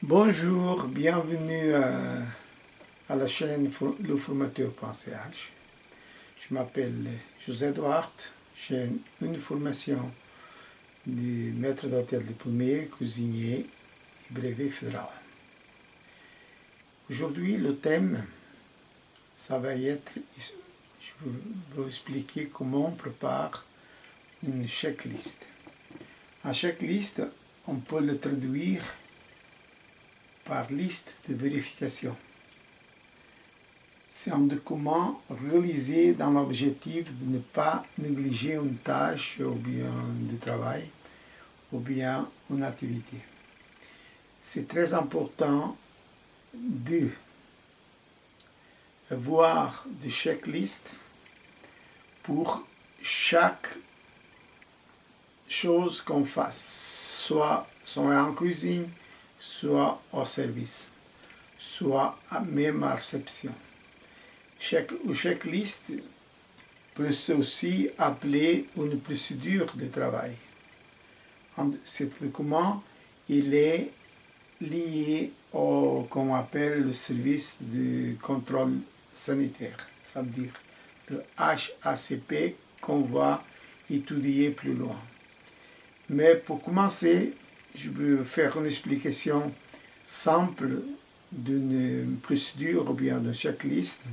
Bonjour, bienvenue à la chaîne leformateur.ch. Je m'appelle José Duarte, j'ai une formation de maître d'hôtel de premier, cuisinier et brevet fédéral. Aujourd'hui, le thème, ça va être, je vais vous expliquer comment on prépare une checklist. Un checklist, on peut le traduire par liste de vérification. C'est un document réalisé dans l'objectif de ne pas négliger une tâche ou bien de travail ou bien une activité. C'est très important de avoir des checklists pour chaque chose qu'on fasse, soit en cuisine, soit au service, soit même à réception. Checklist peut aussi appeler une procédure de travail. Ce document, il est lié au qu'on appelle le service de contrôle sanitaire, ça veut dire le HACP qu'on va étudier plus loin. Mais pour commencer, je vais faire une explication simple d'une procédure ou bien d'une checklist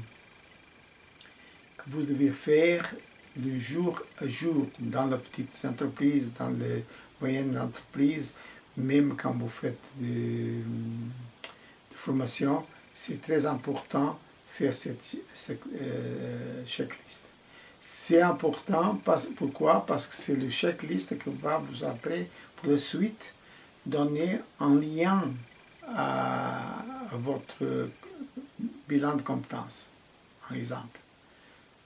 que vous devez faire de jour à jour dans les petites entreprises, dans les moyennes entreprises, même quand vous faites de formation, c'est très important de faire cette checklist. C'est important, pourquoi? Parce que c'est le checklist qui va vous après, pour la suite, donner un lien à votre bilan de compétences, par exemple.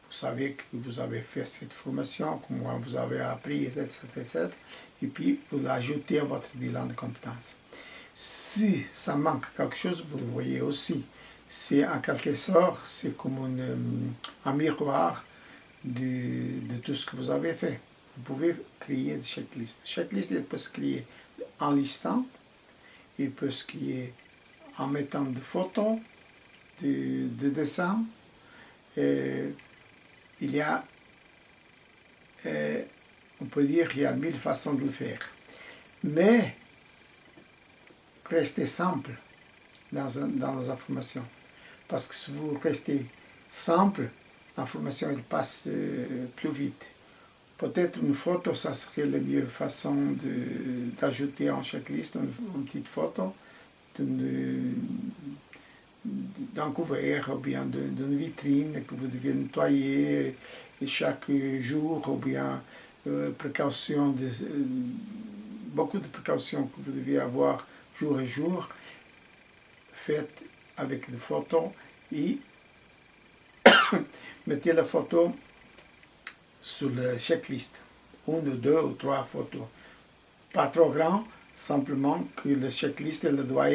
Vous savez que vous avez fait cette formation, comment vous avez appris, etc., etc. Et puis, vous l'ajoutez à votre bilan de compétences. Si ça manque quelque chose, vous le voyez aussi. C'est en quelque sorte, c'est comme un miroir de tout ce que vous avez fait. Vous pouvez créer des checklists. Checklist, il peut se créer en listant, il peut se créer en mettant des photos, des dessins. Il y a, on peut dire qu'il y a 1000 façons de le faire. Mais, restez simple dans les informations. Parce que si vous restez simple, l'information elle passe plus vite. Peut-être une photo, ça serait la meilleure façon d'ajouter en checklist une petite photo d'un couvert ou bien d'une vitrine que vous devez nettoyer chaque jour ou bien beaucoup de précautions que vous devez avoir jour et jour, faites avec des photos et mettez la photo sur la checklist. Une, deux ou trois photos. Pas trop grand, simplement que la checklist, elle doit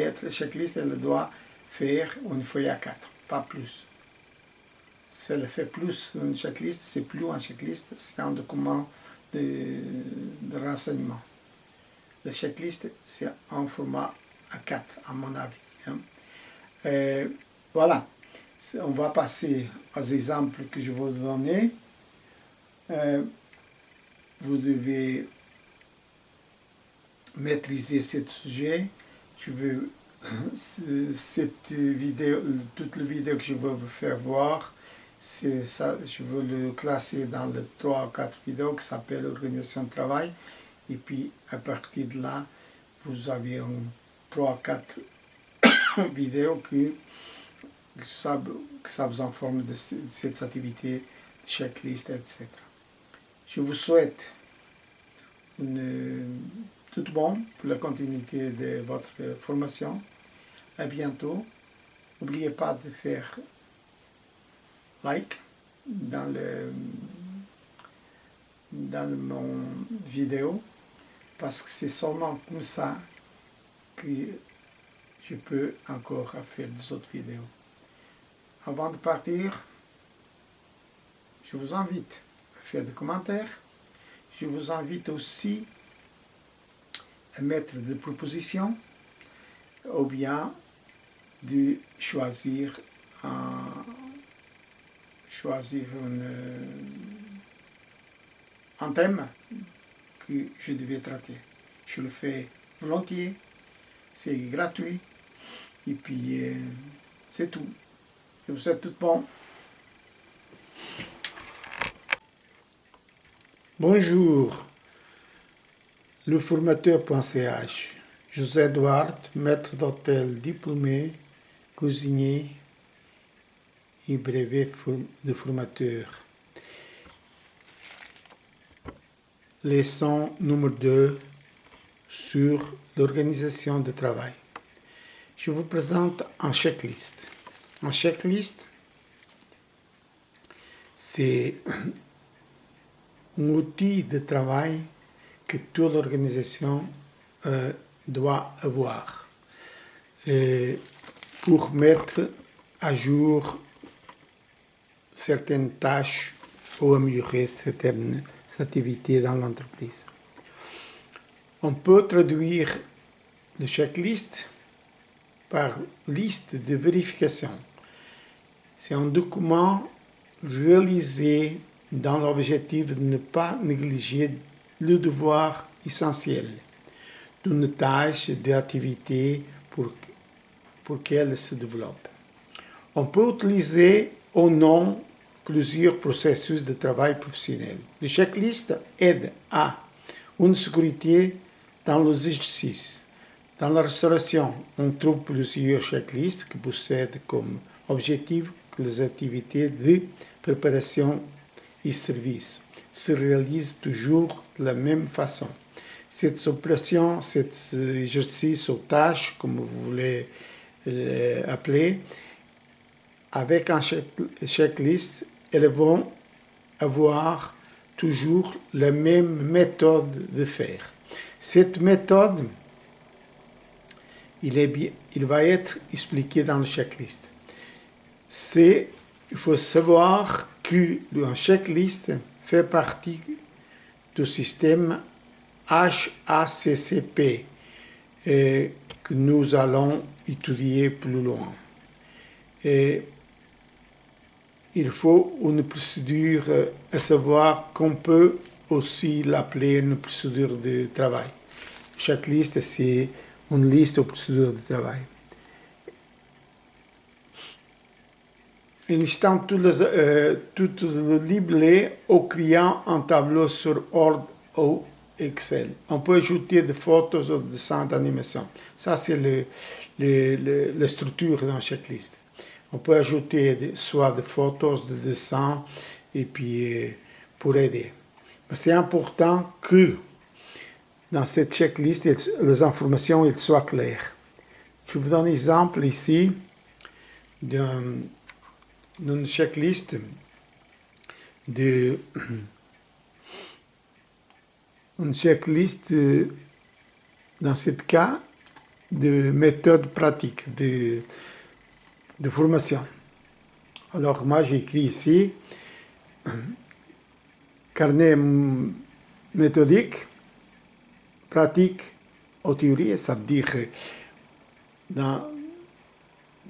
faire une feuille A4, pas plus. Si elle fait plus une checklist, c'est plus une checklist, c'est un document de renseignement. La checklist, c'est en format A4, à mon avis. Voilà, on va passer aux exemples que je vais vous donner. Vous devez maîtriser ce sujet. Je veux cette vidéo, toute la vidéo que je vais vous faire voir, c'est ça, je veux le classer dans les 3 ou 4 vidéos qui s'appellent organisation de travail. Et puis à partir de là, vous avez 3 ou 4 vidéos que ça vous informe de cette activité, checklist, etc. Je vous souhaite tout bon pour la continuité de votre formation. À bientôt. N'oubliez pas de faire like dans mon vidéo parce que c'est seulement comme ça que je peux encore faire des autres vidéos. Avant de partir, je vous invite à faire des commentaires. Je vous invite aussi à mettre des propositions ou bien de choisir un thème que je devais traiter. Je le fais volontiers, c'est gratuit, et puis c'est tout. Je vous souhaite tout bon. Bonjour, leformateur.ch. José Eduardo, maître d'hôtel diplômé, cuisinier et brevet de formateur. Leçon numéro 2 sur l'organisation du travail. Je vous présente un checklist. Un checklist, c'est un outil de travail que toute l'organisation doit avoir pour mettre à jour certaines tâches ou améliorer certaines activités dans l'entreprise. On peut traduire le checklist par liste de vérification. C'est un document réalisé dans l'objectif de ne pas négliger le devoir essentiel d'une tâche d'activité pour qu'elle se développe. On peut utiliser ou non plusieurs processus de travail professionnel. Le checklist aide à une sécurité dans l'exercice. Dans la restauration, on trouve plusieurs checklists qui possèdent comme objectif que les activités de préparation et service se réalisent toujours de la même façon. Cette opération, cet exercice ou tâche, comme vous voulez l'appeler, avec un checklist, elles vont avoir toujours la même méthode de faire. Cette méthode, il va être expliqué dans le checklist. Il faut savoir qu'un checklist fait partie du système HACCP que nous allons étudier plus loin. Et il faut une procédure, à savoir qu'on peut aussi l'appeler une procédure de travail. Checklist, c'est une liste de procédures de travail. En listant tous les librets au client un tableau sur Word ou Excel. On peut ajouter des photos ou des dessins d'animation. Ça, c'est la structure d'un checklist. On peut ajouter soit des photos, des dessins, et puis pour aider. C'est important que dans cette checklist, les informations soient claires. Je vous donne un exemple ici d'une checklist dans ce cas de méthode pratique de formation. Alors moi j'ai écrit ici carnet méthodique, pratique ou théorie, ça veut dire que dans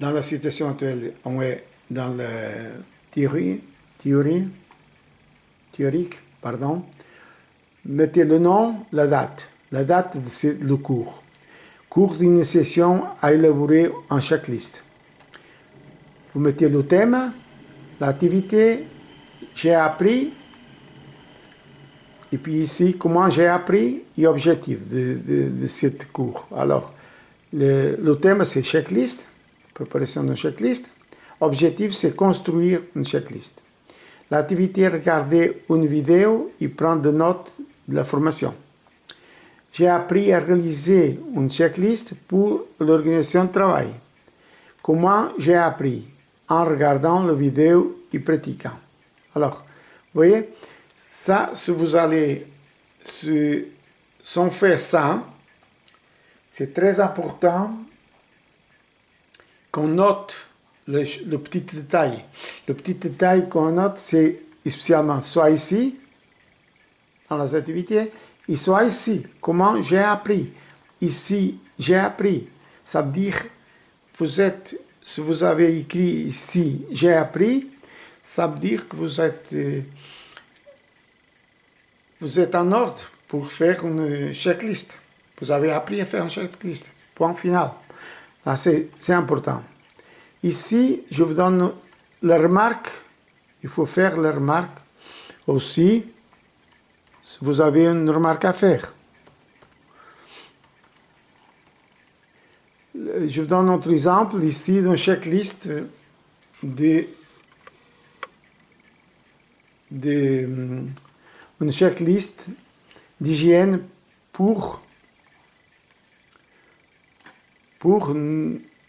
la situation actuelle, on est dans la théorique, mettez le nom, la date c'est le cours. Cours d'initiation à élaborer en checklist. Vous mettez le thème, l'activité, j'ai appris, et puis ici, comment j'ai appris et objectif de ce cours. Alors, le thème, c'est checklist, préparation d'une checklist. Objectif, c'est construire une checklist. L'activité, regarder une vidéo et prendre des notes de la formation. J'ai appris à réaliser une checklist pour l'organisation de travail. Comment j'ai appris? En regardant la vidéo et pratiquant. Alors, vous voyez, ça, si vous allez sans faire ça, c'est très important qu'on note le petit détail. Le petit détail qu'on note, c'est spécialement soit ici, dans les activités, et soit ici, comment j'ai appris. Ici, j'ai appris. Ça veut dire, si vous avez écrit ici, j'ai appris, ça veut dire que vous êtes en ordre pour faire une checklist. Vous avez appris à faire une checklist. Point final. Là, c'est important. Ici, je vous donne la remarque. Il faut faire la remarque aussi si vous avez une remarque à faire. Je vous donne un autre exemple ici d'une checklist une checklist d'hygiène pour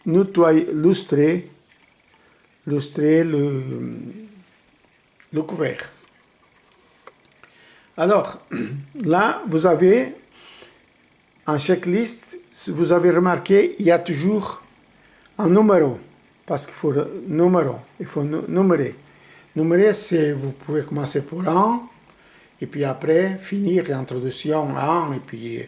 nettoyer, lustrer le couvert. Alors, là, vous avez en checklist, si vous avez remarqué, il y a toujours un numéro, parce qu'il faut numérer. Numérer, c'est, vous pouvez commencer pour 1, et puis après, finir l'introduction 1, et puis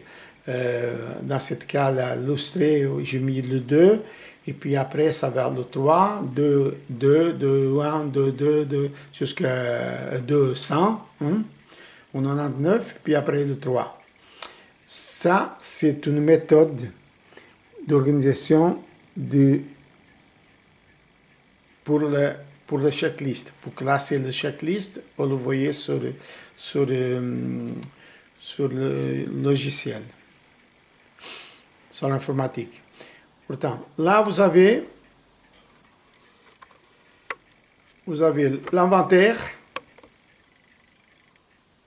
dans ce cas, la lustrée, j'ai mis le 2, et puis après, ça va le 3, 2, 2, 2, 1, 2, 2, 2, jusqu'à 200, ou 99, puis après le 3. Ça, c'est une méthode d'organisation pour le checklist. Pour classer le checklist, vous le voyez sur le logiciel, sur l'informatique. Pourtant, là, vous avez l'inventaire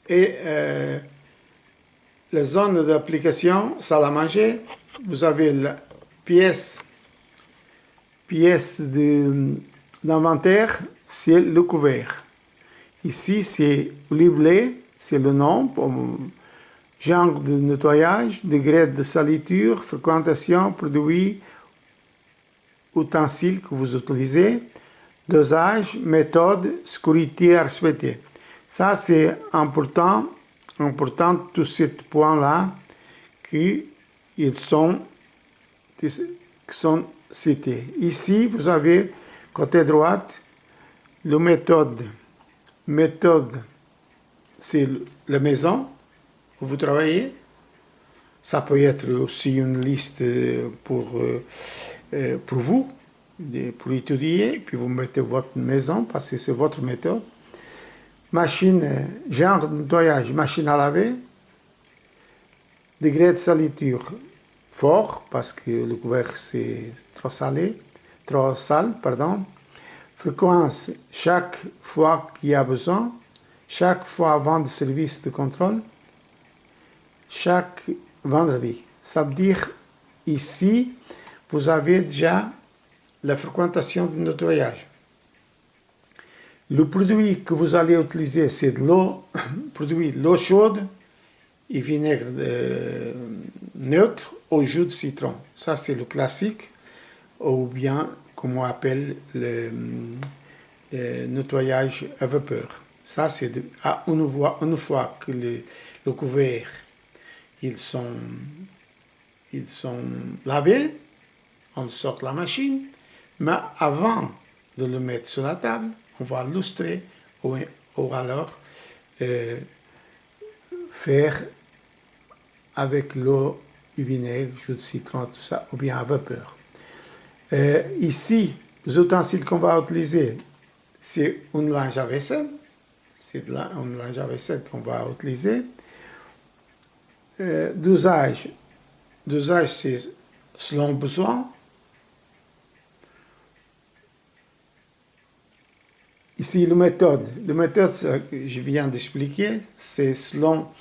et la zone d'application, salle à manger. Vous avez la pièce d'inventaire, c'est le couvert. Ici, c'est livret, c'est le nom, genre de nettoyage, degré de saliture, fréquentation, produit, ustensiles que vous utilisez, dosage, méthode, sécurité à respecter. Ça, c'est important tous ces points-là qui sont cités. Ici, vous avez, côté droite, la méthode. Méthode, c'est la maison où vous travaillez. Ça peut être aussi une liste pour vous, pour étudier, puis vous mettez votre maison, parce que c'est votre méthode. Machine, genre de nettoyage, machine à laver. Degré de saliture fort, parce que le couvercle c'est trop sale, Fréquence, chaque fois qu'il y a besoin, chaque fois avant le service de contrôle, chaque vendredi. Ça veut dire, ici, vous avez déjà la fréquentation du nettoyage. Le produit que vous allez utiliser, c'est de l'eau, l'eau chaude et vinaigre neutre au jus de citron. Ça, c'est le classique, ou bien, comme on appelle, le nettoyage à vapeur. Ça, c'est une fois que le couvert, ils sont lavés, on sort la machine, mais avant de le mettre sur la table, on va lustrer ou alors faire avec l'eau, du vinaigre, jus de citron, tout ça, ou bien à vapeur. Ici, les ustensiles qu'on va utiliser, c'est une linge à vaisselle. C'est une linge à vaisselle qu'on va utiliser. Dosage, c'est selon besoin. Ici, la méthode, je viens d'expliquer, c'est dans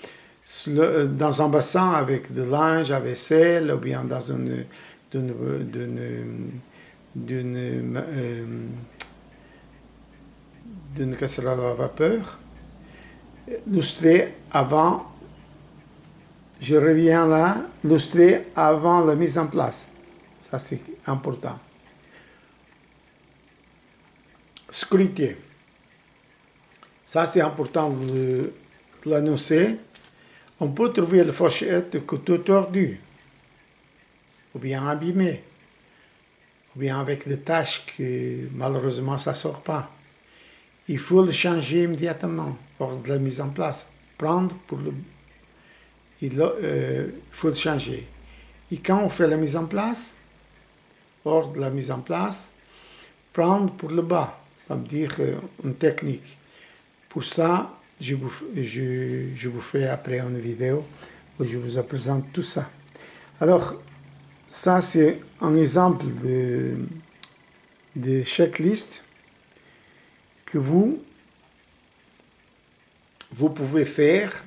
un bassin avec de linge à vaisselle ou bien dans une casserole à vapeur. Lustrer avant, je reviens là, lustrer avant la mise en place. Ça, c'est important. Sécurité. Ça, c'est important de l'annoncer. On peut trouver la fourchette que tout tordu ou bien abîmé. ou bien avec des tâches que malheureusement ça ne sort pas. Il faut le changer immédiatement lors de la mise en place. Prendre pour le... Il faut le changer. Et quand on fait la mise en place, lors de la mise en place, prendre pour le bas, ça veut dire une technique. Pour ça, je vous fais après une vidéo où je vous présente tout ça. Alors, ça c'est un exemple de checklist que vous pouvez faire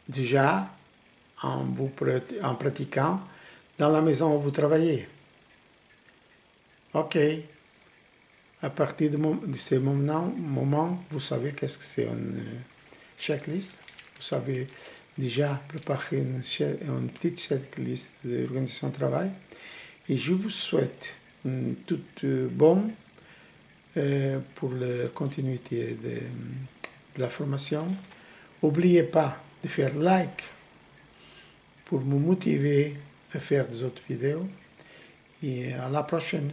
déjà en pratiquant dans la maison où vous travaillez. Ok. À partir de ce moment, vous savez qu'est-ce que c'est une checklist. Vous savez déjà préparer une petite checklist d'organisation de travail. Et je vous souhaite toute bonne pour la continuité de la formation. N'oubliez pas de faire like pour me motiver à faire des autres vidéos. Et à la prochaine.